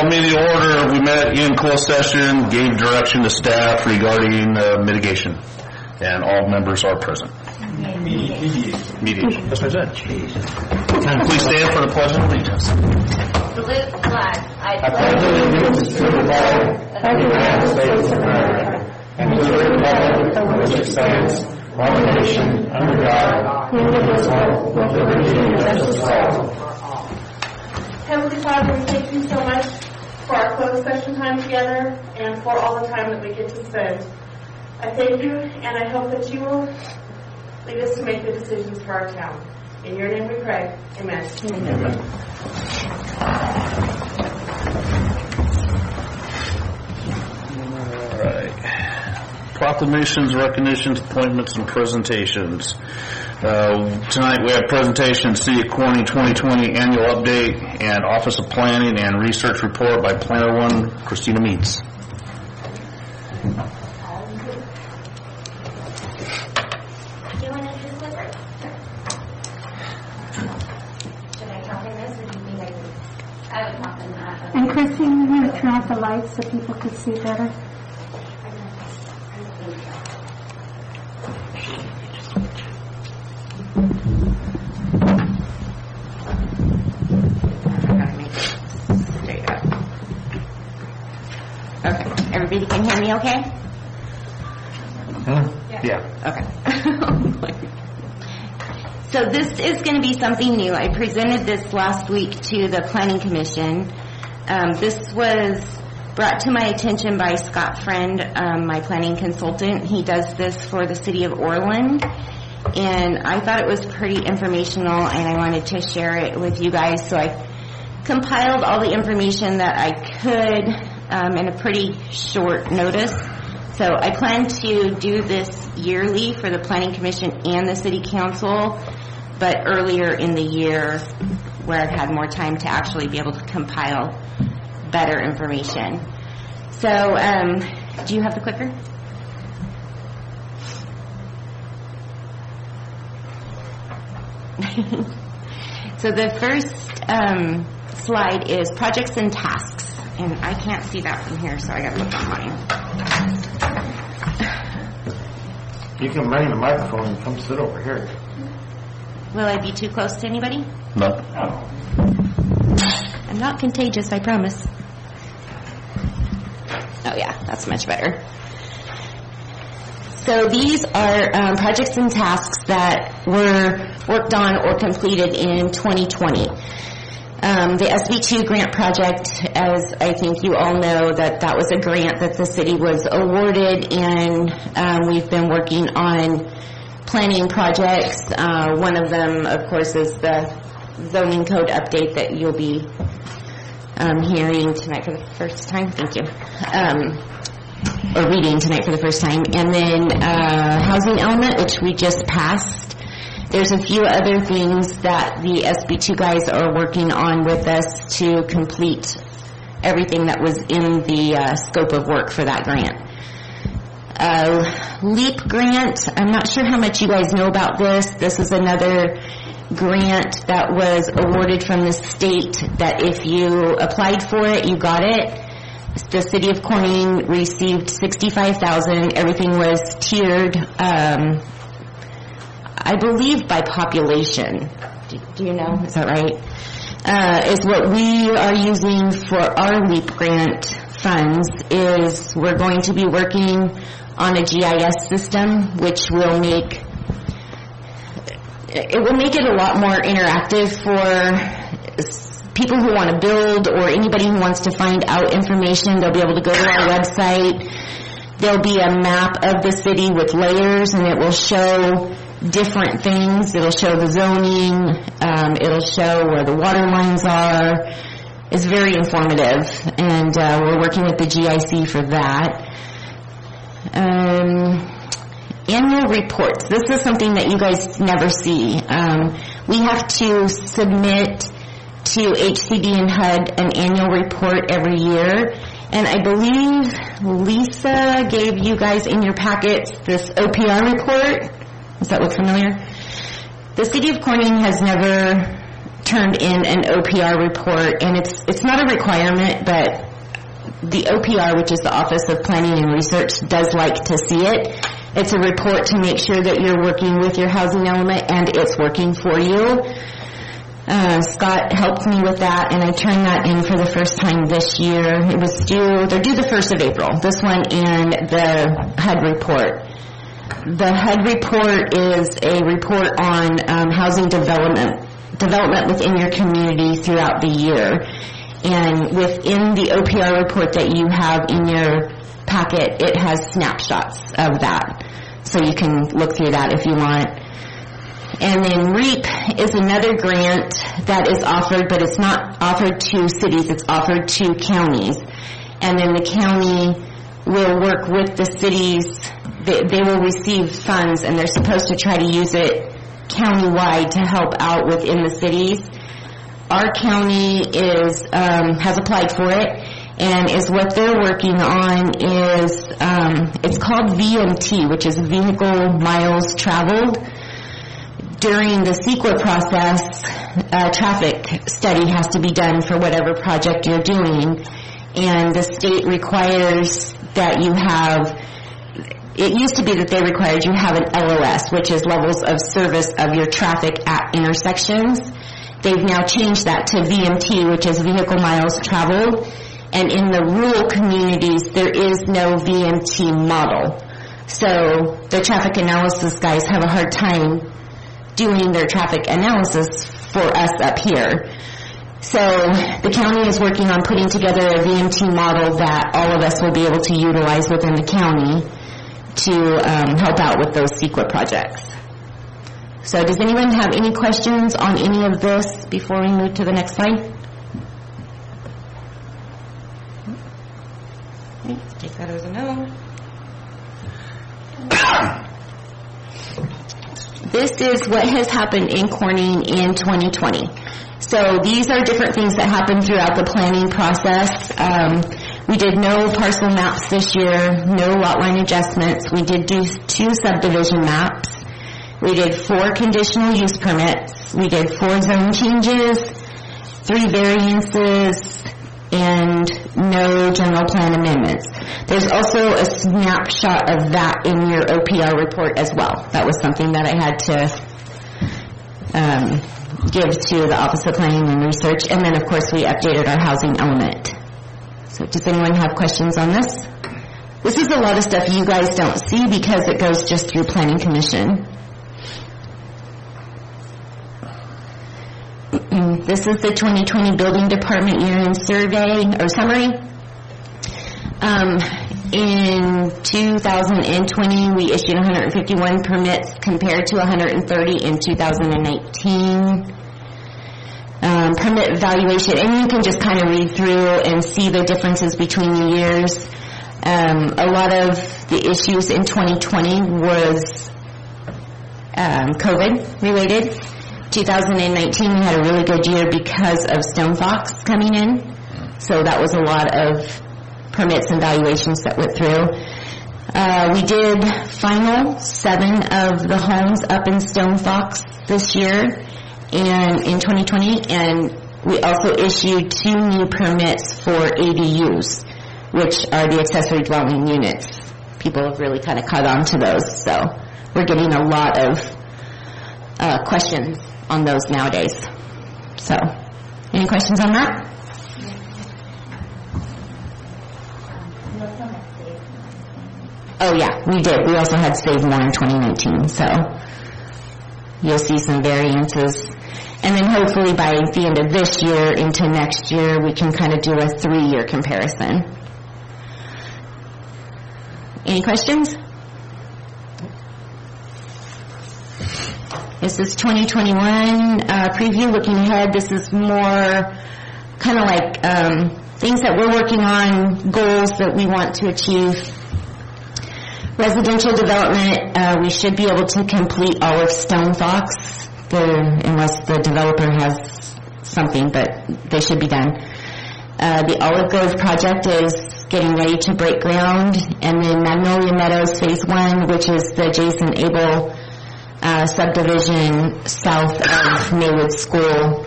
meeting to order. We met in closed session, gave direction to staff regarding mitigation, and all members are present. Mediation. That's what I said. Please stand for the Pledge of Allegiance. Salute the flag. I pledge allegiance to the flag of the United States of America and to the republic for which it stands, one nation, under God, indivisible, with liberty and justice for all. Heavenly Father, we thank you so much for our closed session time together and for all the time that we get to spend. I thank you, and I hope that you will lead us to make the decisions for our town. In your name we pray. Amen. Amen. All right. Proclamations, recognitions, appointments, and presentations. Tonight we have presentation City of Corning 2020 Annual Update and Office of Planning and Research Report by Planner 1, Christina Meets. And Christine, you want to turn off the lights so people can see better? Straight up. Okay. Everybody can hear me okay? Yeah. Okay. So this is going to be something new. I presented this last week to the Planning Commission. This was brought to my attention by Scott Friend, my planning consultant. He does this for the city of Orland. And I thought it was pretty informational, and I wanted to share it with you guys. So I compiled all the information that I could in a pretty short notice. So I plan to do this yearly for the Planning Commission and the City Council, but earlier in the year where I've had more time to actually be able to compile better information. So do you have the clicker? So the first slide is projects and tasks. And I can't see that from here, so I got to look on mine. You can bring the microphone and come sit over here. Will I be too close to anybody? No. I'm not contagious, I promise. Oh yeah, that's much better. So these are projects and tasks that were worked on or completed in 2020. The SB2 grant project, as I think you all know, that was a grant that the city was awarded, and we've been working on planning projects. One of them, of course, is the zoning code update that you'll be hearing tonight for the first time. Thank you. Or reading tonight for the first time. And then housing element, which we just passed. There's a few other things that the SB2 guys are working on with us to complete everything that was in the scope of work for that grant. LEAP grant, I'm not sure how much you guys know about this. This is another grant that was awarded from the state that if you applied for it, you got it. The city of Corning received $65,000. Everything was tiered, I believe by population. Do you know? Is that right? Is what we are using for our LEAP grant funds is we're going to be working on a GIS system, which will make it a lot more interactive for people who want to build or anybody who wants to find out information. They'll be able to go to our website. There'll be a map of the city with layers, and it will show different things. It'll show the zoning. It'll show where the water lines are. It's very informative, and we're working with the GIC for that. Annual reports. This is something that you guys never see. We have to submit to HCD and HUD an annual report every year. And I believe Lisa gave you guys in your packets this OPR report. Does that look familiar? The City of Corning has never turned in an OPR report, and it's not a requirement, but the OPR, which is the Office of Planning and Research, does like to see it. It's a report to make sure that you're working with your housing element and it's working for you. Scott helped me with that, and I turned that in for the first time this year. They're due the 1st of April, this one and the HUD report. The HUD report is a report on housing development within your community throughout the year. And within the OPR report that you have in your packet, it has snapshots of that. So you can look through that if you want. And then REAP is another grant that is offered, but it's not offered to cities, it's offered to counties. And then the county will work with the cities. They will receive funds, and they're supposed to try to use it countywide to help out within the cities. Our county has applied for it, and is what they're working on is, it's called VMT, which is Vehicle Miles Traveled. During the CEQA process, a traffic study has to be done for whatever project you're doing, and the state requires that you have, it used to be that they required you have an LOS, which is levels of service of your traffic at intersections. They've now changed that to VMT, which is Vehicle Miles Traveled, and in the rural communities, there is no VMT model. So the traffic analysis guys have a hard time doing their traffic analysis for us up here. So the county is working on putting together a VMT model that all of us will be able to utilize within the county to help out with those CEQA projects. So does anyone have any questions on any of this before we move to the next slide? Okay, take that as a no. This is what has happened in Corning in 2020. So these are different things that happened throughout the planning process. We did no parcel maps this year, no lot line adjustments. We did do 2 subdivision maps. We did 4 conditional use permits. We did 4 zone changes, 3 variances, and no general plan amendments. There's also a snapshot of that in your OPR report as well. That was something that I had to give to the Office of Planning and Research. And then, of course, we updated our housing element. So does anyone have questions on this? This is a lot of stuff you guys don't see because it goes just through Planning Commission. This is the 2020 Building Department year-end survey or summary. In 2020, we issued 151 permits compared to 130 in 2019. Permit evaluation, and you can just kind of read through and see the differences between the years. A lot of the issues in 2020 was COVID related. 2019 we had a really good year because of Stone Fox coming in, so that was a lot of permits and valuations that went through. We did final 7 of the homes up in Stone Fox this year and in 2020, and we also issued 2 new permits for ADUs, which are the accessory dwelling units. People have really kind of caught on to those, so we're getting a lot of questions on those nowadays. So, any questions on that? Oh yeah, we did. We also had Save More in 2019, so you'll see some variances. And then hopefully by the end of this year into next year, we can kind of do a 3-year comparison. Any questions? This is 2021 preview. Looking ahead, this is more kind of like things that we're working on, goals that we want to achieve. Residential development, we should be able to complete all of Stone Fox, unless the developer has something, but they should be done. The Olive Grove project is getting ready to break ground, and then Magnolia Meadows Phase 1, which is the Jason Abel subdivision south of Maywood School,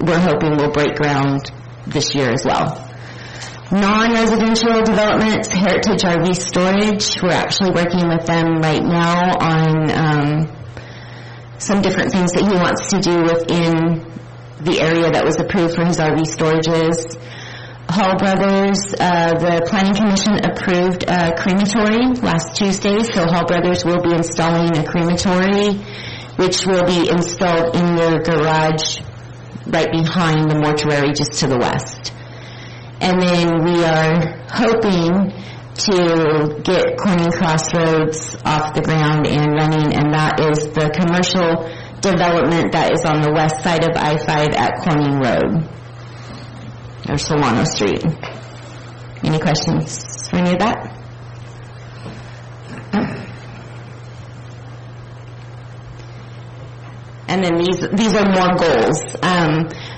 we're hoping will break ground this year as well. Non-residential developments, Heritage RV Storage, we're actually working with them right now on some different things that he wants to do within the area that was approved for his RV storages. Hall Brothers, the Planning Commission approved a crematory last Tuesday, so Hall Brothers will be installing a crematory, which will be installed in their garage right behind the mortuary just to the west. And then we are hoping to get Corning Crossroads off the ground and running, and that is the commercial development that is on the west side of I-5 at Corning Road, or Solano Street. Any questions for any of that? And then these are more goals.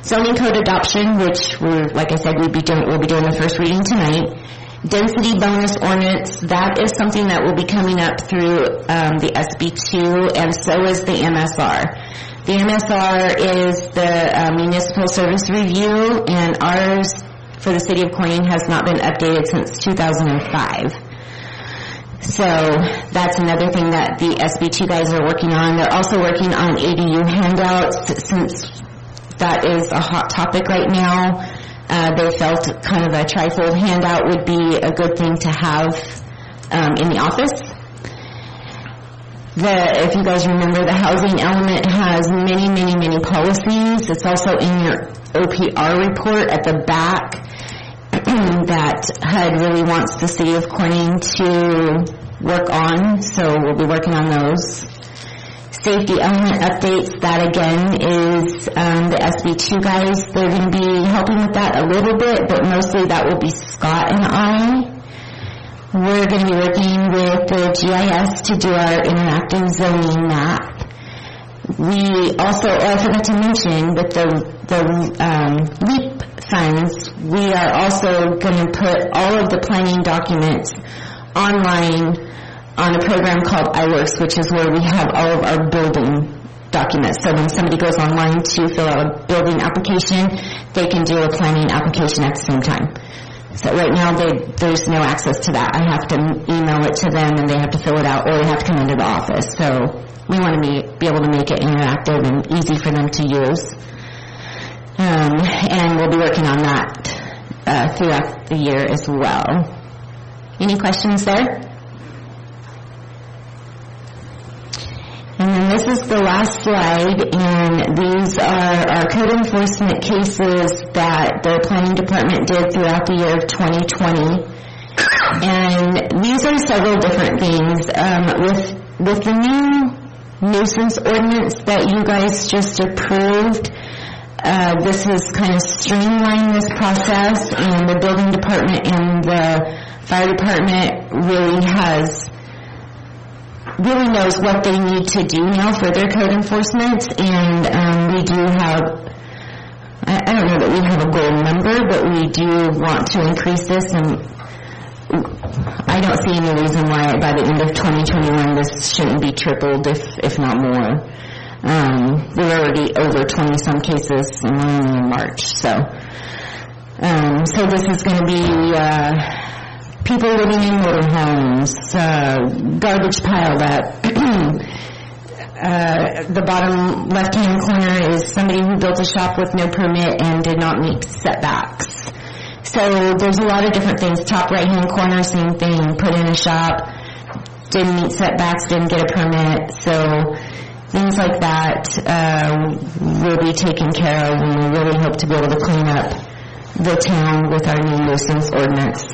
Zoning code adoption, which like I said, we'll be doing the first reading tonight. Density bonus ordinance, that is something that will be coming up through the SB2, and so is the MSR. The MSR is the Municipal Service Review, and ours for the City of Corning has not been updated since 2005. So that's another thing that the SB2 guys are working on. They're also working on ADU handouts, since that is a hot topic right now. They felt kind of a trifold handout would be a good thing to have in the office. If you guys remember, the housing element has many, many, many policies. It's also in your OPR report at the back that HUD really wants the City of Corning to work on, so we'll be working on those. Safety element updates, that again is the SB2 guys. They're going to be helping with that a little bit, but mostly that will be Scott and I. We're going to be working with the GIS to do our interactive zoning map. We also, I forgot to mention, with the LEAP funds, we are also going to put all of the planning documents online on a program called iWorks, which is where we have all of our building documents. So when somebody goes online to fill out a building application, they can do a planning application at the same time. So right now, there's no access to that. I have to email it to them, and they have to fill it out, or they have to come into the office. So we want to be able to make it interactive and easy for them to use. And we'll be working on that throughout the year as well. Any questions there? And then this is the last slide, and these are our code enforcement cases that the planning department did throughout the year of 2020. And these are several different things. With the new nuisance ordinance that you guys just approved, this has kind of streamlined this process, and the building department and the fire department really knows what they need to do now for their code enforcement. And we do have, I don't know that we have a goal number, but we do want to increase this, and I don't see any reason why by the end of 2021 this shouldn't be tripled, if not more. We're already over 20-some cases only in March. So this is going to be people living in motorhomes, garbage piled up. The bottom left-hand corner is somebody who built a shop with no permit and did not meet setbacks. So there's a lot of different things. Top right-hand corner, same thing. Put in a shop, didn't meet setbacks, didn't get a permit. So things like that will be taken care of, and we really hope to be able to clean up the town with our new nuisance ordinance.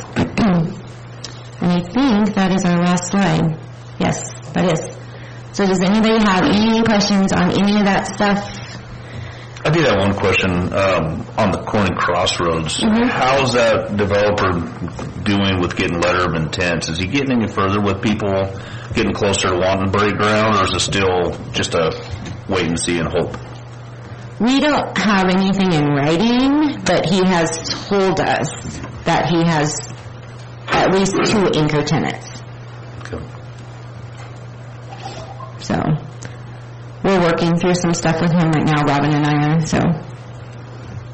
And I think that is our last slide. Yes, that is. So does anybody have any questions on any of that stuff? I did have one question on the Corning Crossroads. Mm-hmm. How's that developer doing with getting letter of intent? Is he getting any further with people getting closer to wanting to break ground, or is it still just a wait and see and hope? We don't have anything in writing, but he has told us that he has at least 2 anchor tenants. Okay. So we're working through some stuff with him right now, Robin and I are. So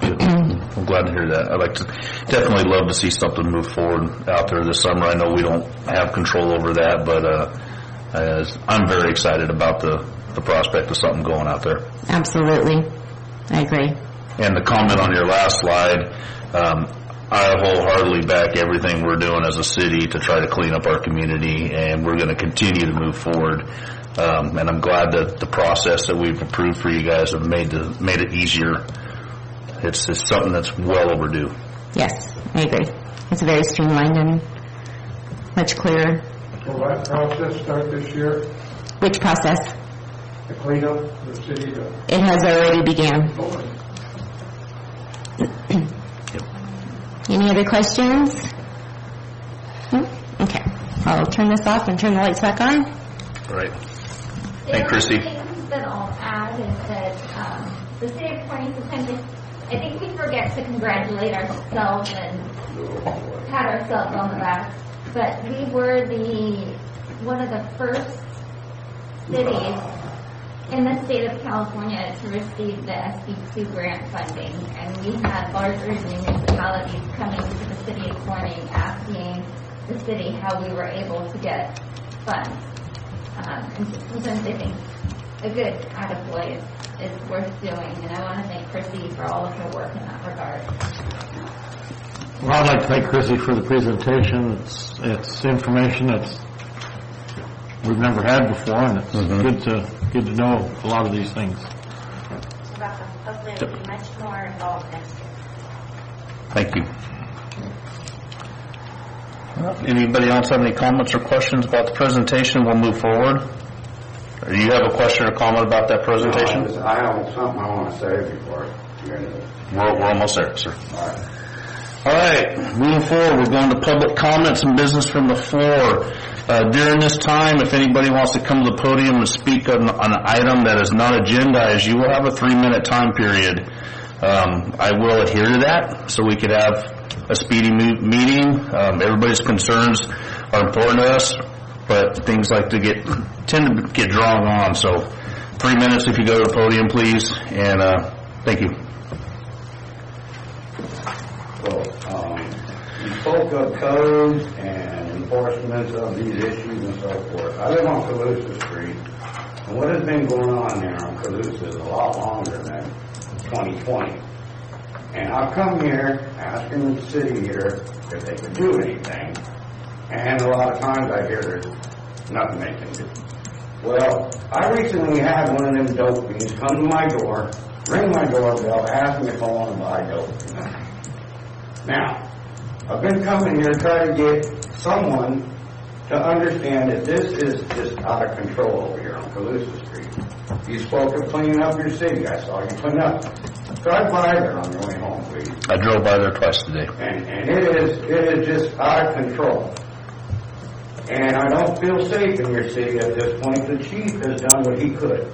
I'm glad to hear that. I'd like to definitely love to see something move forward out there this summer. I know we don't have control over that, but I'm very excited about the prospect of something going out there. Absolutely. I agree. And the comment on your last slide, I wholeheartedly back everything we're doing as a city to try to clean up our community, and we're going to continue to move forward. And I'm glad that the process that we've approved for you guys have made it easier. It's something that's well overdue. Yes, I agree. It's very streamlined and much clearer. Will that process start this year, Which process? the cleanup, the city? It has already began. Any other questions? No? Okay. I'll turn this off and turn the lights back on. All right. Hey, Chrissy. The other thing that I'll add is that the city of Corning sometimes, I think we forget to congratulate ourselves and pat ourselves on the back. But we were one of the first cities in the state of California to receive the SB2 grant funding, and we had larger municipalities coming to the city of Corning asking the city how we were able to get funds. And sometimes I think a good attaboy is worth doing, and I want to thank Chrissy for all of her work in that regard. Well, I'd like to thank Chrissy for the presentation. It's information that's we've never had before, and it's good to know a lot of these things. Hopefully it'll be much more involved next year. Thank you. Anybody else have any comments or questions about the presentation? We'll move forward. Or you have a question or comment about that presentation? No, I have something I want to say before you end it. We're almost there, sir. All right. All right, moving forward, we're going to public comments and business from the floor. During this time, if anybody wants to come to the podium and speak on an item that is not agendized, you will have a 3-minute time period. I will adhere to that so we could have a speedy meeting. Everybody's concerns are important to us, but things like tend to get drawn on. So 3 minutes if you go to the podium, please, and thank you. You spoke of codes and enforcement of these issues and so forth. I live on Calusa Street, and what has been going on there on Calusa is a lot longer than 2020. And I've come here asking the city here if they could do anything, and a lot of times I hear there's nothing they can do. Well, I recently had one of them dope fiends come to my door, ring my doorbell, ask me if I want to buy dope. Now, I've been coming here to try to get someone to understand that this is just out of control over here on Calusa Street. You spoke of cleaning up your city. I saw you clean up. Drive by there on your way home, please. I drove by there twice today. And it is just out of control. And I don't feel safe in your city at this point. The chief has done what he could.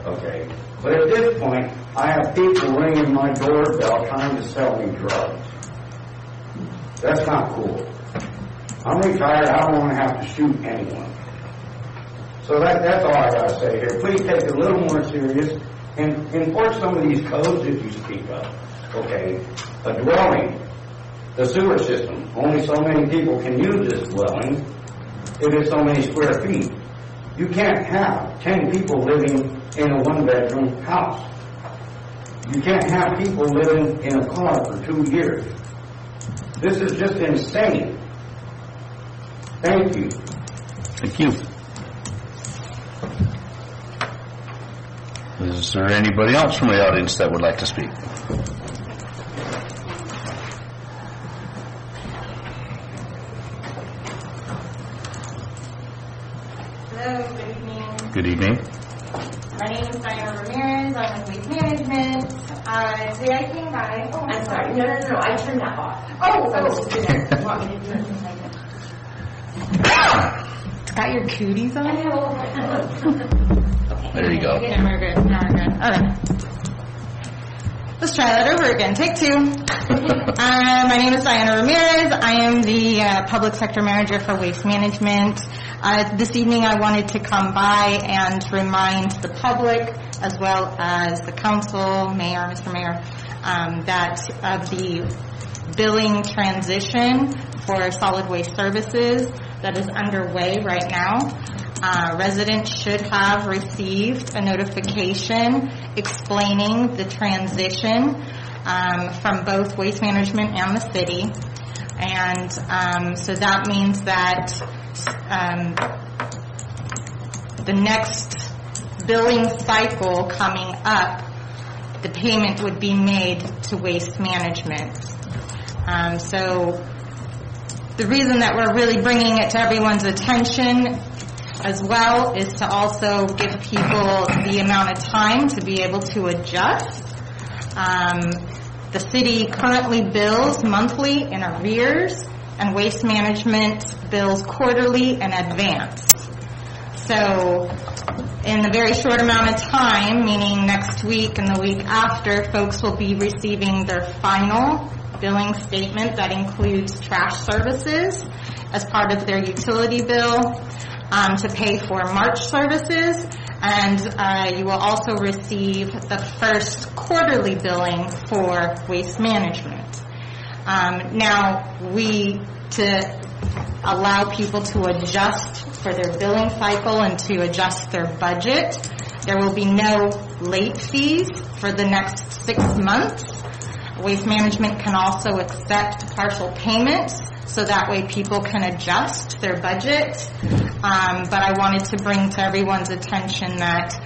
Okay. But at this point, I have people ringing my doorbell trying to sell me drugs. That's not cool. I'm retired. I don't want to have to shoot anyone. So that's all I got to say here. Please take it a little more serious and enforce some of these codes that you speak of. Okay? A dwelling, the sewer system. Only so many people can use this dwelling if it's so many square feet. You can't have 10 people living in a one-bedroom house. You can't have people living in a car for 2 years. This is just insane. Thank you. Thank you. Is there anybody else from the audience that would like to speak? Hello, good evening. Good evening. My name is Diana Ramirez. I'm with Waste Management. Today I came by. Oh, I'm sorry. No. I turned that off. Oh, you want me to do it? It's got your cooties on it? There you go. Yeah, we're good. Now we're good. Okay. Let's try that over again. Take 2. My name is Diana Ramirez. I am the Public Sector Manager for Waste Management. This evening I wanted to come by and remind the public, as well as the council, Mayor, Mr. Mayor, that of the billing transition for solid waste services that is underway right now. Residents should have received a notification explaining the transition from both Waste Management and the city. And so that means that the next billing cycle coming up, the payment would be made to Waste Management. So the reason that we're really bringing it to everyone's attention as well is to also give people the amount of time to be able to adjust. The city currently bills monthly in arrears, and Waste Management bills quarterly in advance. So in a very short amount of time, meaning next week and the week after, folks will be receiving their final billing statement that includes trash services as part of their utility bill to pay for March services, and you will also receive the first quarterly billing for Waste Management. Now, to allow people to adjust for their billing cycle and to adjust their budget, there will be no late fees for the next 6 months. Waste Management can also accept partial payments, so that way people can adjust their budget. But I wanted to bring to everyone's attention that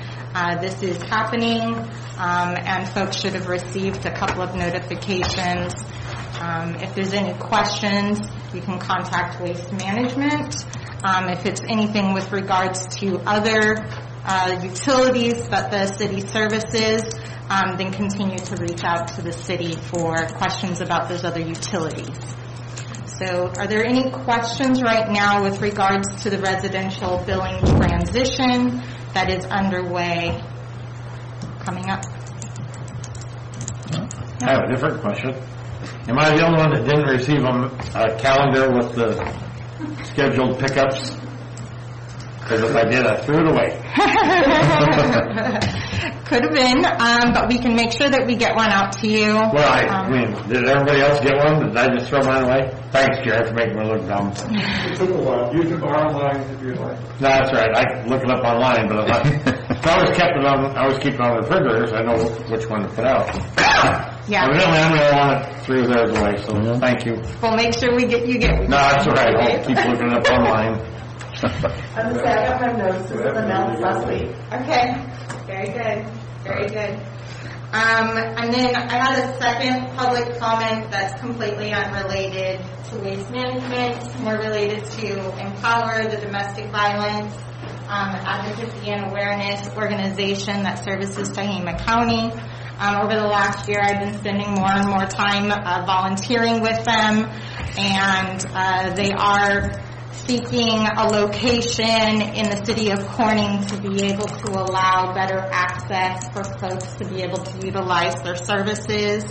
this is happening, and folks should have received a couple of notifications. If there's any questions, you can contact Waste Management. If it's anything with regards to other utilities that the city services, then continue to reach out to the city for questions about those other utilities. So are there any questions right now with regards to the residential billing transition that is underway coming up? I have a different question. Am I the only one that didn't receive a calendar with the scheduled pickups? Because if I did, I threw it away. Could have been, but we can make sure that we get one out to you. Well, I mean, did everybody else get one? Did I just throw mine away? Thanks, Jared, for making me look dumb. It took a while. You can borrow mine if you like. No, that's right. I can look it up online, but I always kept it on. I always keep it on the refrigerator, so I know which one to put out. Yeah. Evidently, I'm the only one that threw theirs away. So thank you. We'll make sure you get. No, that's all right. I'll keep looking it up online. I'm going to say, I got my notes. This is the notes last week. Okay. Very good. Very good. And then I had a second public comment that's completely unrelated to Waste Management, more related to Empower, the domestic violence advocacy and awareness organization that services Tehama County. Over the last year, I've been spending more and more time volunteering with them, and they are seeking a location in the city of Corning to be able to allow better access for folks to be able to utilize their services.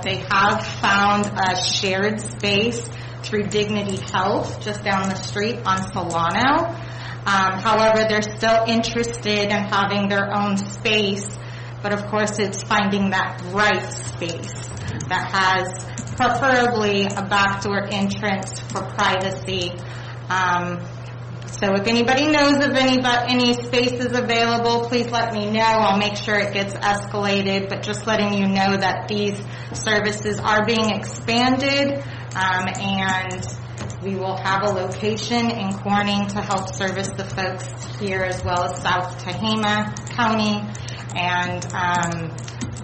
They have found a shared space through Dignity Health just down the street on Solano. However, they're still interested in having their own space, but of course it's finding that right space that has preferably a backdoor entrance for privacy. So if anybody knows of any spaces available, please let me know. I'll make sure it gets escalated, but just letting you know that these services are being expanded, and we will have a location in Corning to help service the folks here as well as South Tehama County, and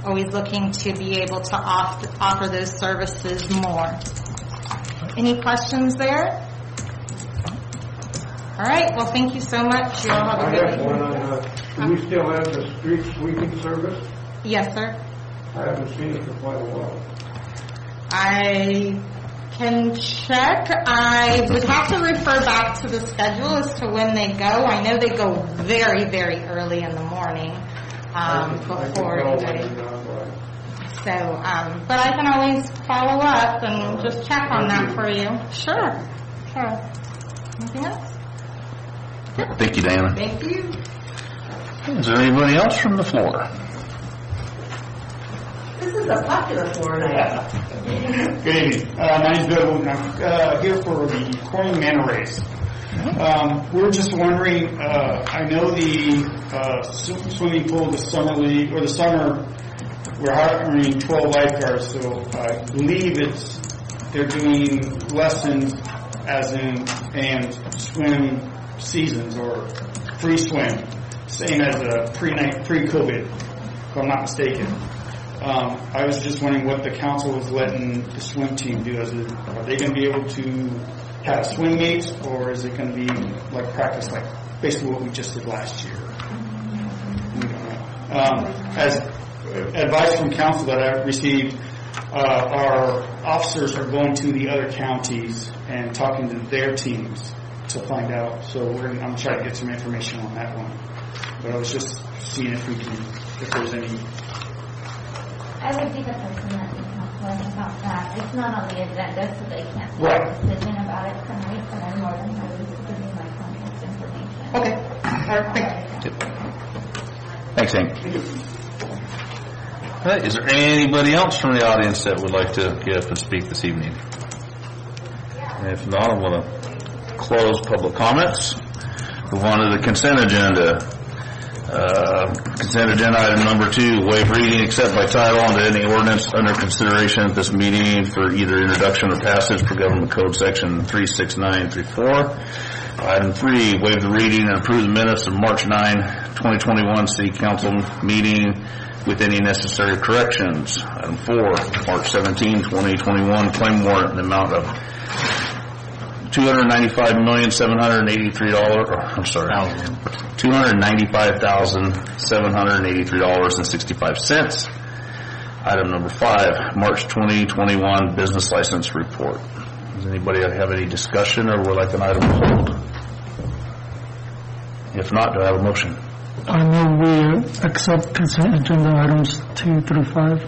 always looking to be able to offer those services more. Any questions there? All right, well, thank you so much. You all have a I good have one on, do we still have the street sweeping service? Yes, sir. I haven't seen it for quite a while. I can check. I would have to refer back to the schedule as to when they go. I know they go very, very early in the morning before anybody. So, but I can always follow up and just check on that for you. Sure. Anything else? Thank you, Dana. Thank you. Is there anybody else from the floor? This This is a popular floor night. Good evening. My name's Bill Wooten. I'm here for the Corning Manta Race. We're just wondering, I know the swimming pool, the summer league, or the summer, we're hiring 12 lifeguards, so I believe they're doing lessons as in, and swim seasons or free swim, same as a pre-COVID, if I'm not mistaken. I was just wondering what the council was letting the swim team do. Are they going to be able to have swim meets, or is it going to be like practice, like basically what we just did last year? We don't know. As advice from council that I've received, our officers are going to the other counties and talking to their teams to find out. So I'm trying to get some information on that one. But I was just seeing if there's any. I would be the person that can talk to us about that. It's not on the agenda, so they can't make Right. a decision about it tonight, but I'm more than happy to give you my contact information. Okay. All right. Thank you. Thanks, Hank. All right, is there anybody else from the audience that would like to get up and speak this evening? If not, I'm going to close public comments. Move on to the consent agenda. Consent agenda item number 2, waive reading except by title onto any ordinance under consideration at this meeting for either introduction or passage per Government Code Section 36934. Item 3, waive the reading and approve the minutes of March 9, 2021 City Council meeting with any necessary corrections. Item 4, March 17, 2021 claim warrant in the amount of $295,783.65. Item number 5, March 2021 business license report. Does anybody have any discussion or would like an item pulled? If not, do I have a motion? I move we accept consent agenda items 2 through 5.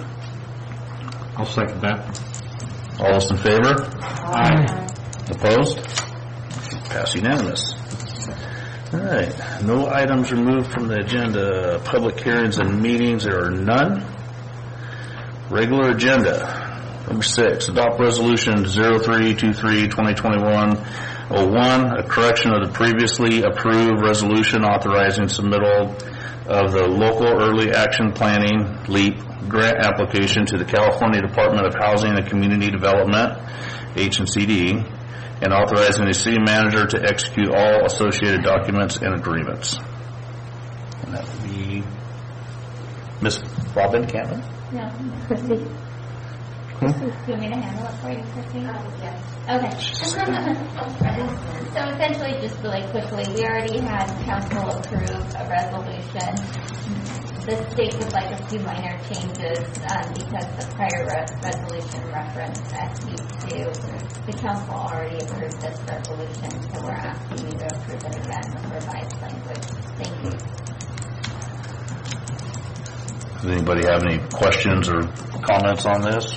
I'll second that. All those in favor? Aye. Opposed? Pass unanimous. All right. No items removed from the agenda. Public hearings and meetings, there are none. Regular agenda. Number 6, adopt resolution 0323-2021-01, a correction of the previously approved resolution authorizing submittal of the Local Early Action Planning, LEAP, grant application to the California Department of Housing and Community Development, H&CD, and authorizing the city manager to execute all associated documents and agreements. And that would be Ms. Robin Campbell? No, Christy. Do you want me to handle it for you, Christy? Yes. Okay. So essentially, just really quickly, we already had council approve a resolution. The state would like a few minor changes because the prior resolution referenced SB2. The council already approved this resolution, so we're asking you to approve it again with revised language. Thank you. Does anybody have any questions or comments on this?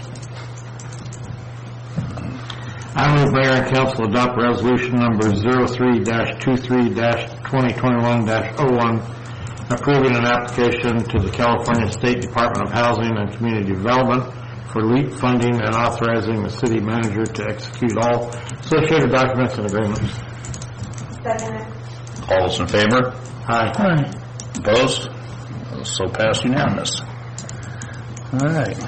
I move Mayor and Council adopt resolution number 03-23-2021-01, approving an application to the California State Department of Housing and Community Development for LEAP funding and authorizing the city manager to execute all associated documents and agreements. Second. All those in favor? Aye. Aye. Opposed? So passed unanimous. All right.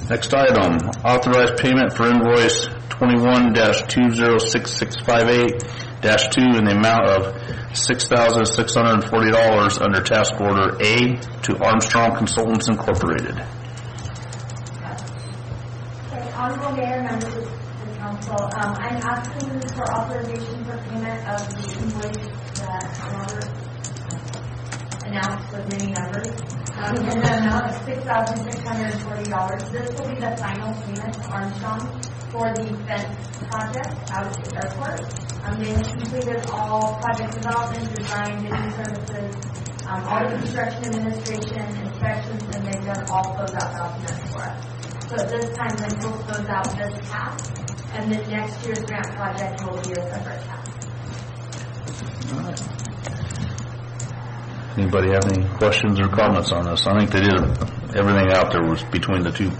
Next item, authorized payment for invoice 21-206658-2 in the amount of $6,640 under task order A to Armstrong Consultants Incorporated. Honorable Mayor, members of the council, I'm asking for authorization for payment of the invoice that Robert announced with many numbers in the amount of $6,640. This will be the final payment to Armstrong for the fence project out at the airport. They have completed all project development, design, bidding services, all the construction administration, inspections, and they've done all closeout documents for us. So at this time, then we'll close out this task, and then next year's grant project will be a separate task. Anybody have any questions or comments on this? I think they did a everything out there was between the two.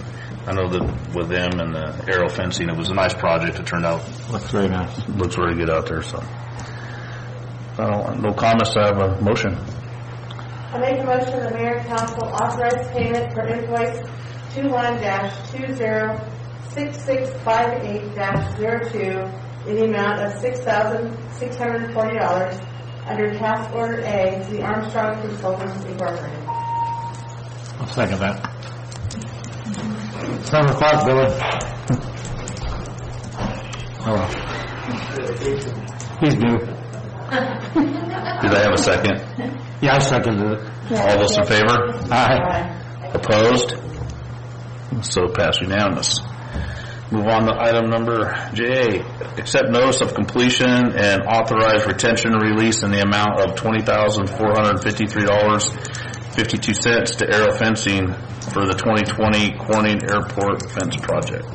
I know that with them and the aerial fencing, it was a nice project. It turned out. Looks very nice. Looks really good out there, so. No comments, I have a motion. I make a motion the mayor and council authorize payment for invoice 21-206658-02 in the amount of $6,640 under task order A to the Armstrong Consultants Incorporated. I'll second that. 7 o'clock, Billy. Oh. He's new. Did I have a second? Yeah, I seconded it. All those in favor? Aye. Opposed? So passed unanimous. Move on to item number J. Accept notice of completion and authorize retention and release in the amount of $20,453.52 to Aerial Fencing for the 2020 Corning Airport Fence Project.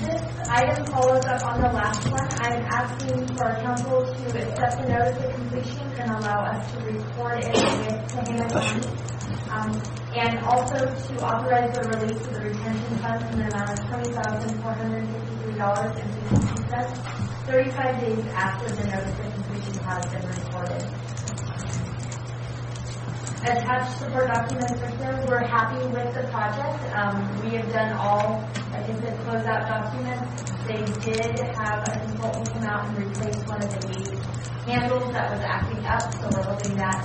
This item follows up on the last one. I'm asking for our council to accept the notice of completion and allow us to record it with Tehama County. And also to authorize the release of the retention funds in the amount of $20,453.52, 35 days after the notice of completion has been recorded. Attached support documents are here. We're happy with the project. We have done all, like I said, closeout documents. They did have a consultant come out and replace one of the gate handles that was acting up, so we're hoping that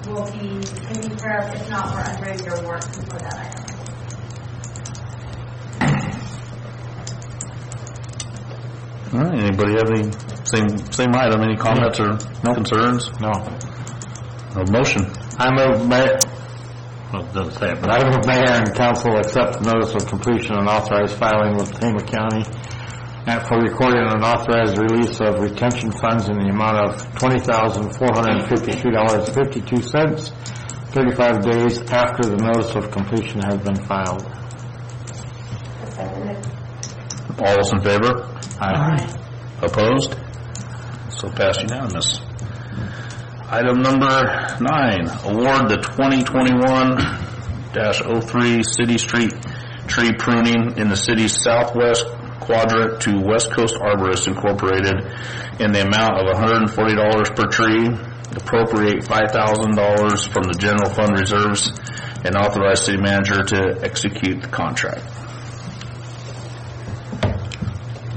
will be taken care of. If not, we're unready to work before that item. All right, anybody have any, same item, any comments or concerns? No. A motion. I move Mayor, well, it doesn't say it, but I move Mayor and Council accept the notice of completion and authorize filing with Tehama County and for recording an authorized release of retention funds in the amount of $20,453.52, 35 days after the notice of completion has been filed. All those in favor? Aye. Opposed? So passed unanimous. Item number 9, award the 2021-03 City Street tree pruning in the city's southwest quadrant to West Coast Arborists Incorporated in the amount of $140 per tree, appropriate $5,000 from the general fund reserves, and authorize city manager to execute the contract.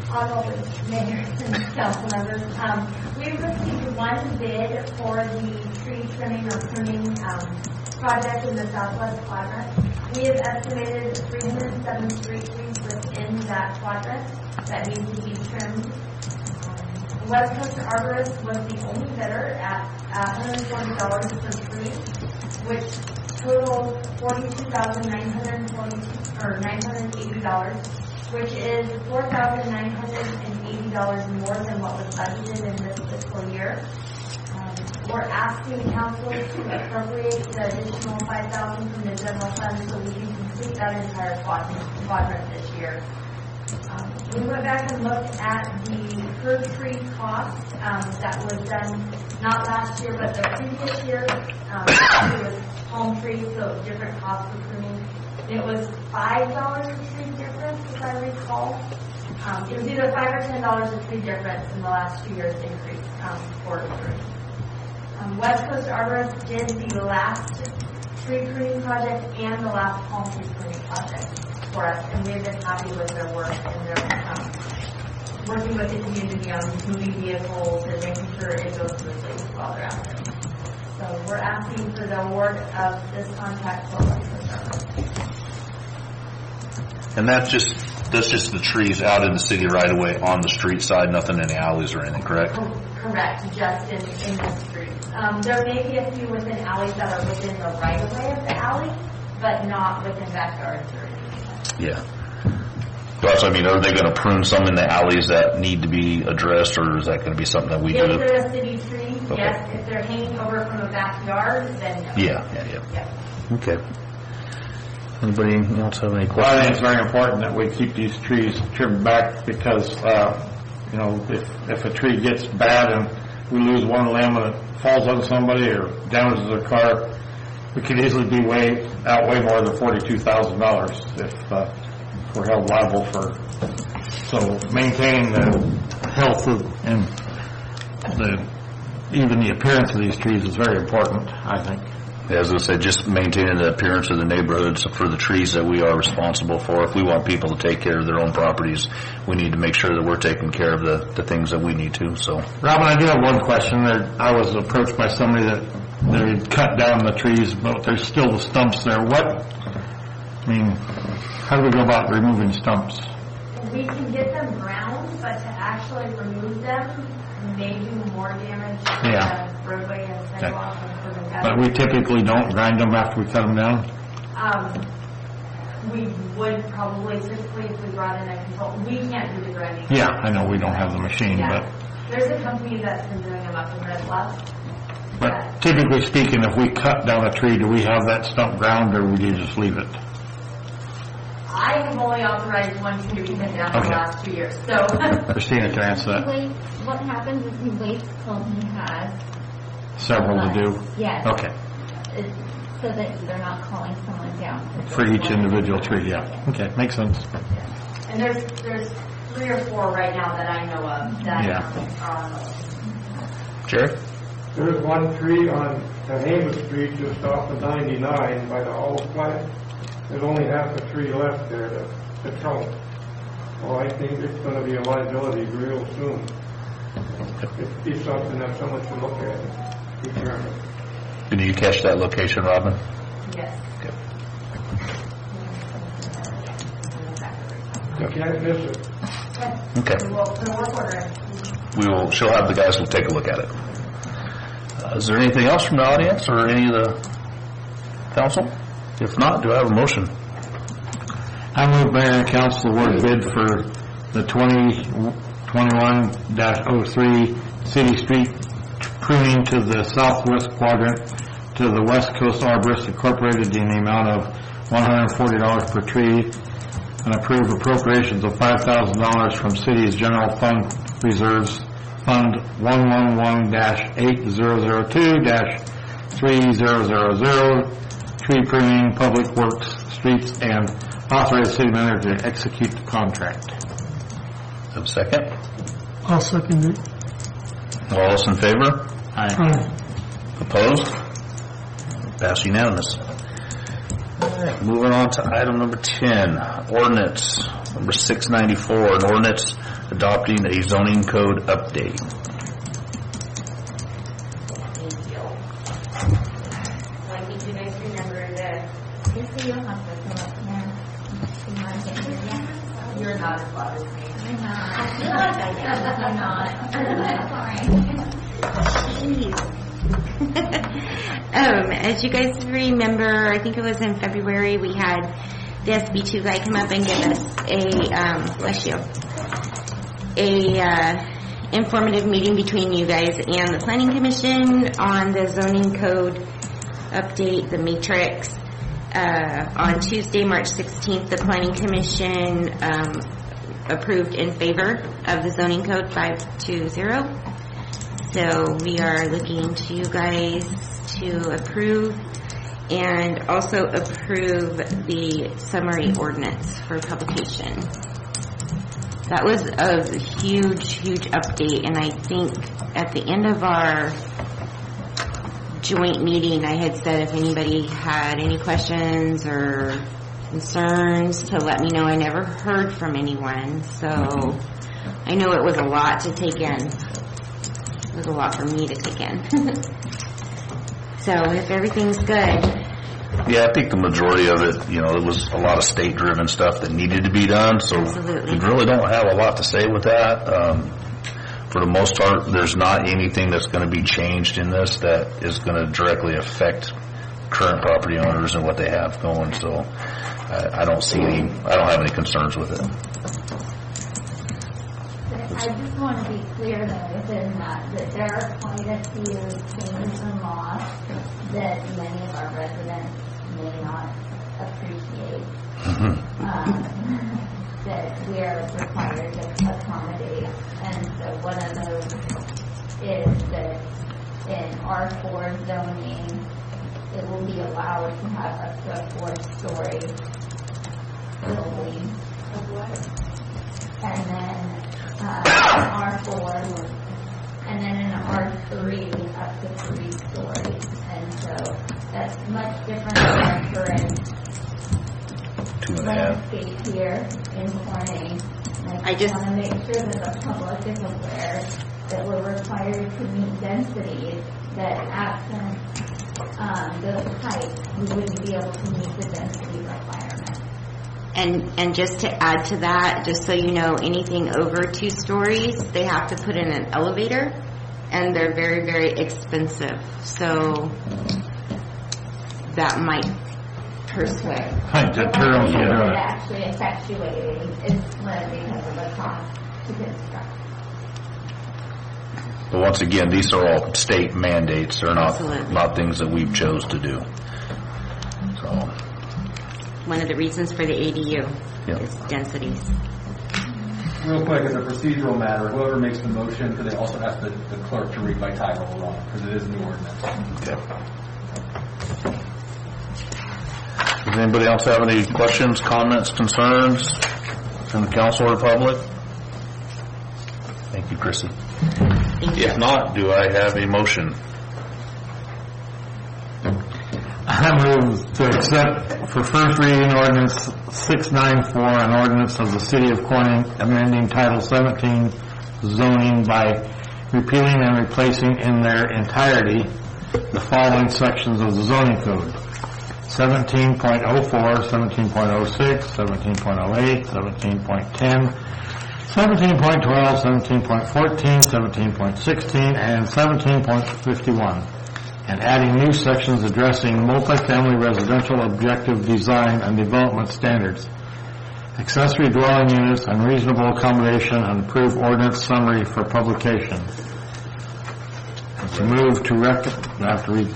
Honorable Mayor and council members, we received one bid for the tree trimming or pruning project in the southwest quadrant. We have estimated 307 street trees within that quadrant that need to be trimmed. West Coast Arborist was the only bidder at $140 per tree, which totaled $42,980, which is $4,980 more than what was budgeted in this fiscal year. We're asking council to appropriate the additional $5,000 from the general fund so we can complete that entire quadrant this year. We went back and looked at the per tree cost that was done not last year but the previous year. It was palm trees, so different costs for pruning. It was $5 a tree difference, if I recall. It was either $5 or $10 a tree difference in the last 2 years increase for the tree. West Coast Arborist did the last tree pruning project and the last palm tree pruning project for us, and we've been happy with their work and their working with the community on moving vehicles and making sure it goes smoothly while they're out there. So we're asking for the award of this contract for West Coast Arborist. And that's just the trees out in the city right away on the street side, nothing in the alleys or anything, correct? Correct, just in the streets. There may be a few within alleys that are within the right of way of the alley, but not within backyards or anything. Yeah. Plus, I mean, are they going to prune some in the alleys that need to be addressed, or is that going to be something that we do? If they're a city tree, okay. Yes. If they're hanging over from a backyard, then no. Yeah. Okay. Anybody else have any questions? Well, I think it's very important that we keep these trees trimmed back because, if a tree gets bad and we lose one limb and it falls on somebody or damages their car, we could easily be outweigh more than $42,000 if we're held liable for. So maintaining the health and even the appearance of these trees is very important, I think. As I said, just maintaining the appearance of the neighborhoods for the trees that we are responsible for. If we want people to take care of their own properties, we need to make sure that we're taking care of the things that we need to. So, Robin, I do have one question. I was approached by somebody that they cut down the trees, but there's still the stumps there. How do we go about removing stumps? We can get them ground, but to actually remove them may do more damage to the roadway and sidewalk and urban gutters. But we typically don't grind them after we cut them down? We would probably typically if we brought in a consultant. We can't do the grinding. Yeah, I know we don't have the machine, but there's a company that's been doing them up in Red Bluff. But typically speaking, if we cut down a tree, do we have that stump ground or would you just leave it? I have only authorized one tree to be cut down in the last 2 years. So Christina can answer that. What happens is he waits till he has Several to do? Yes. Okay. So that they're not calling someone down. For each individual tree, yeah. Okay, makes sense. And there's 3 or 4 right now that I know of that are on those. Jerry? There's one tree on Amos Street just off of 99 by the olive plant. There's only half a tree left there to trunk. Well, I think it's going to be a liability real soon. It'd be something that someone should look at and determine. Did you catch that location, Robin? Yes. You can't miss it. Okay. She'll have the guys will take a look at it. Is there anything else from the audience or any of the council? If not, do I have a motion? I move Mayor and Council award bid for the 2021-03 City Street pruning to the southwest quadrant to the West Coast Arborist Incorporated in the amount of $140 per tree, and approve appropriations of $5,000 from City's General Fund Reserves Fund 111-8002-3000 Tree Pruning, Public Works, Streets, and authorize City Manager to execute the contract. Have a second? I'll second it. All those in favor? Aye. Opposed? Pass unanimous. All right, moving on to item number 10, ordinance number 694, an ordinance adopting a zoning code update. Thank you. Well, I think you guys remember that. You'll have to come up here. You're not as loud as me. I'm not. As you guys remember, I think it was in February, we had the SB2 guy come up and give us a informative meeting between you guys and the Planning Commission on the zoning code update, the matrix. On Tuesday, March 16th, the Planning Commission approved in favor of the zoning code 520. So we are looking to you guys to approve and also approve the summary ordinance for publication. That was a huge update, and I think at the end of our joint meeting, I had said if anybody had any questions or concerns to let me know. I never heard from anyone, so I know it was a lot to take in. It was a lot for me to take in. So if everything's good. Yeah, I think the majority of it, it was a lot of state-driven stuff that needed to be done, so Absolutely. we really don't have a lot to say with that. For the most part, there's not anything that's going to be changed in this that is going to directly affect current property owners and what they have going, so I don't have any concerns with it. I just want to be clear, though, within that there are quite a few changes in law that many of our residents may not appreciate, that we are required to accommodate. And so one of those is that in R4 zoning, it will be allowed to have up to a 4-story building. And then R4, and then in R3 up to 3 stories. And so that's much different than our current 2.5. landscape here in Corning. And I just want to make sure that the public is aware that we're required to meet densities that absent those heights, we wouldn't be able to meet the density requirement. And just to add to that, just so you know, anything over 2 stories, they have to put in an elevator, and they're very, very expensive. So that might persuade. Deter them to do it. Actually effectuating is because of the cost to construct. But once again, these are all state mandates. They're not things that we've chose to do. So. One of the reasons for the ADU is densities. Real quick, as a procedural matter, whoever makes the motion, could they also ask the clerk to read by title alone, because it is in the ordinance. Okay. Does anybody else have any questions, comments, concerns from the council or public? Thank you, Chrissy. If not, do I have a motion? I move to accept for first reading ordinance 694, an ordinance of the City of Corning amending Title 17 zoning by repealing and replacing in their entirety the following sections of the zoning code: 17.04, 17.06, 17.08, 17.10, 17.12, 17.14, 17.16, and 17.51. And adding new sections addressing multifamily residential objective design and development standards, accessory dwelling units, and reasonable accommodation, and approved ordinance summary for publication. To move to after we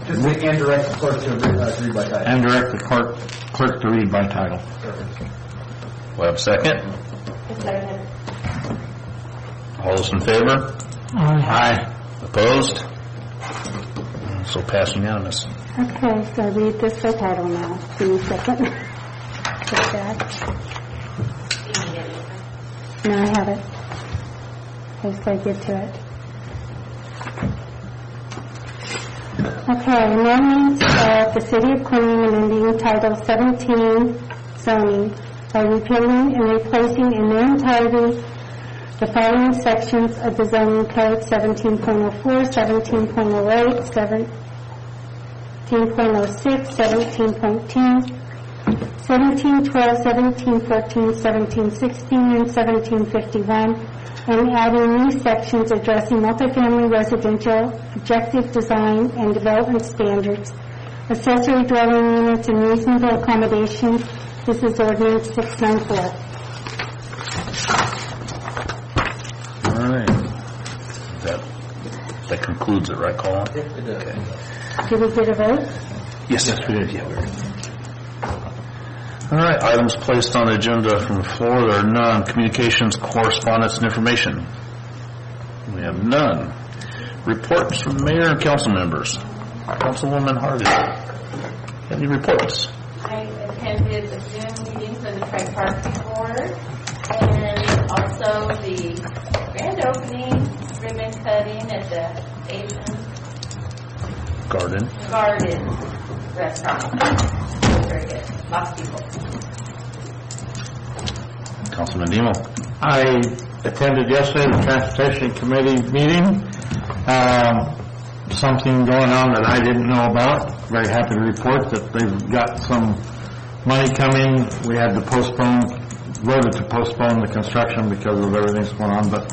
Just say and direct the clerk to read by title. And direct the clerk to read by title. We have a second? All those in favor? Aye. Opposed? So pass unanimous. Okay, so read this by title now. Give me a second. Take that. No, I have it. Just gotta get to it. Okay, amendments of the City of Corning amending Title 17 zoning by repealing and replacing in their entirety the following sections of the zoning code: 17.04, 17.08, 17.06, 17.10, 1712, 1714, 1716, and 1751, and adding new sections addressing multifamily residential objective design and development standards, accessory dwelling units, and reasonable accommodation. This is ordinance 694. All right. That concludes it, right, Colin? It does. Okay. Did we get a vote? Yes, we did. Yeah, we did. All right, items placed on the agenda from the floor. There are none. Communications, correspondence, and information. We have none. Reports from the mayor and council members. Councilwoman Harvey, any reports? I attended the Zoom meeting for the Tripartite Board and also the grand opening ribbon cutting at the Asian Garden restaurant. Very good. Lots of people. Councilman Demo. I attended yesterday the Transportation Committee meeting. Something going on that I didn't know about. Very happy to report that they've got some money coming. We had to voted to postpone the construction because of everything that's going on, but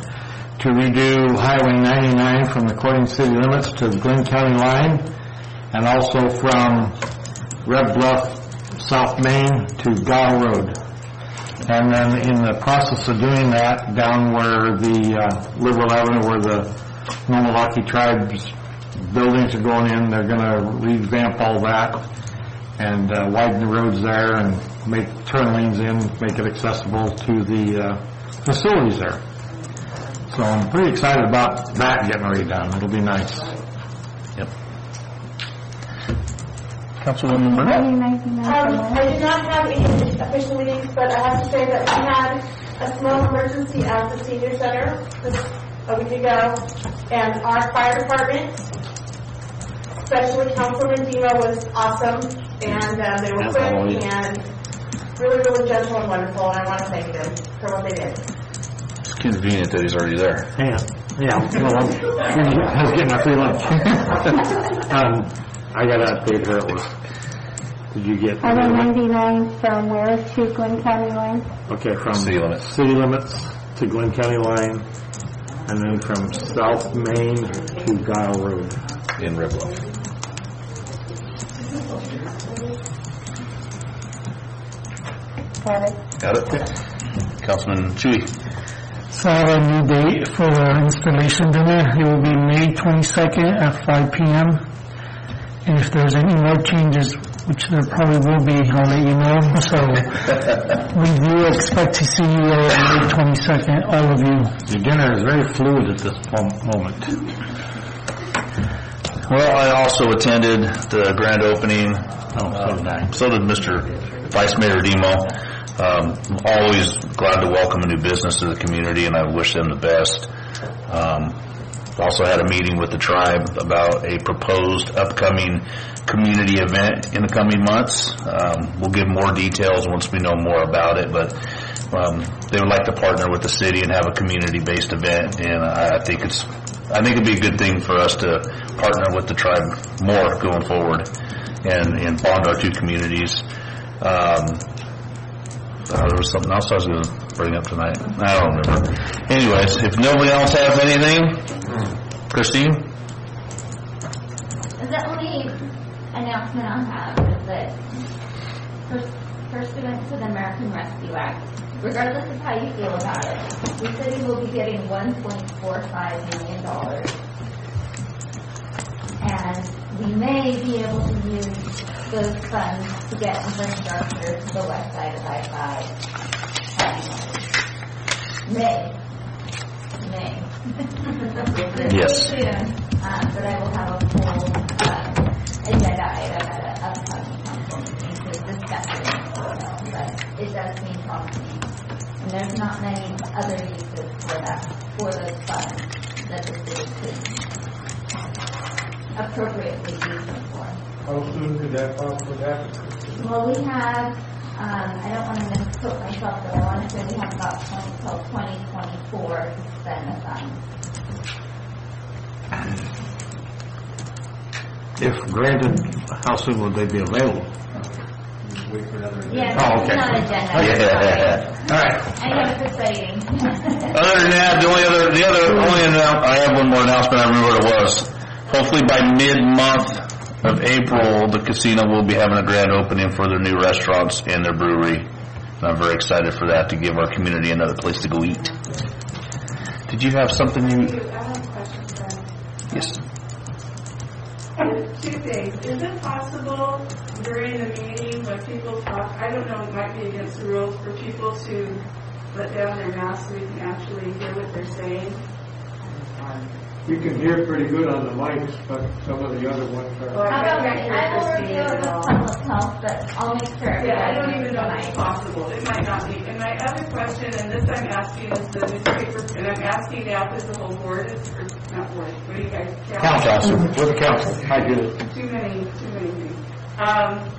to redo Highway 99 from the Corning city limits to the Glenn County line, and also from Red Bluff, South Main to Gow Road. And then in the process of doing that, down where the Liberal Avenue, where the Nomalaki tribes buildings are going in, they're going to revamp all that and widen the roads there and make turn lanes in, make it accessible to the facilities there. So I'm pretty excited about that getting redone. It'll be nice. Yep. Councilwoman Burnett? 1999 I did not have any official meetings, but I have to say that we had a small emergency at the senior center a week ago, and our fire department, especially Councilman Demo, was awesome, and they were quick and really, really gentle and wonderful, and I want to thank them for what they did. It's convenient that he's already there. Yeah, well, I was getting my free lunch. I got to update her. It was, did you get? Highway 99 from where to Glenn County line? Okay, from City limits. City limits to Glenn County line, and then from South Main to Guile Road. In Red Bluff. Got it? Councilman Chewy. So I have a new date for the installation dinner. It will be May 22nd at 5 p.m. And if there's any more changes, which there probably will be, I'll let you know. So we do expect to see you on May 22nd, all of you. The dinner is very fluid at this moment. Well, I also attended the grand opening. So did Mr. Vice Mayor Demo. Always glad to welcome a new business to the community, and I wish them the best. Also had a meeting with the tribe about a proposed upcoming community event in the coming months. We'll give more details once we know more about it, but they would like to partner with the city and have a community-based event, and I think it'd be a good thing for us to partner with the tribe more going forward and bond our two communities. There was something else I was going to bring up tonight. I don't remember. Anyways, if nobody else has anything, Christine? The only announcement I'll have is that pursuant to the American Rescue Act, regardless of how you feel about it, the city will be getting $1.45 million. And we may be able to use those funds to get infrastructure to the west side of I-5. May. Yes. Soon, but I will have a full agenda item at an upcoming council meeting to discuss it. But it does mean property. And there's not many other uses for those funds that the city could appropriately use them for. How soon could that possibly happen? Well, we have, I don't want to misquote myself, but I want to say we have about 2024 to spend the funds. If granted, how soon would they be available? Wait for another. Yeah, Oh, it's okay. not agenda. Yeah. All right. I know it's exciting. Other than that, I have one more announcement. I remember what it was. Hopefully by mid-month of April, the casino will be having a grand opening for their new restaurants and their brewery. And I'm very excited for that, to give our community another place to go eat. Did you have something I have a question, Fred. Yes. Two things. Is it possible during the meeting when people talk, I don't know, it might be against the rules for people to let down their masks so we can actually hear what they're saying? You can hear pretty good on the mics, but some of the other ones are. I will review it with public health, but I'll make sure. Yeah, I don't even know if it's possible. It might not be. And my other question, and this I'm asking is the newspaper, and I'm asking now because the whole board is, or not board, what do you guys? Council. We're the council. I get it. Too many things.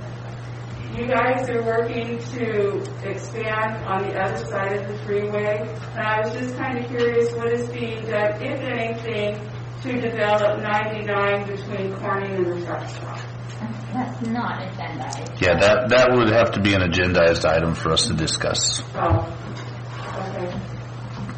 You guys are working to expand on the other side of the freeway, and I was just kind of curious what is being done, if anything, to develop 99 between Corning and the truck stop. That's not agendized. Yeah, that would have to be an agendized item for us to discuss. Oh, okay.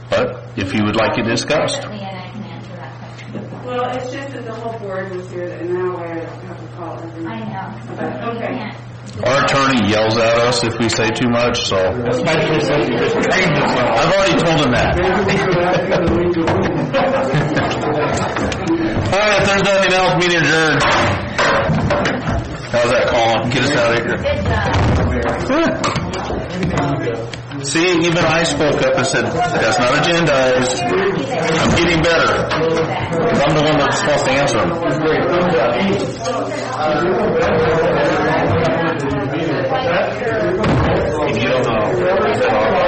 But if you would like it discussed. Definitely, and I can answer that question. Well, it's just that the whole board was here, and now I don't have to call every. I know. But, You okay. can't. Our attorney yells at us if we say too much, so. Especially since you just trained us. I've already told him that. All right, if there's nothing else, meeting adjourned. How's that, Colin? Get us out of here. Good job. See, even I spoke up and said, that's not agendized. I'm getting better. I'm the one that's supposed to answer them. If you don't know,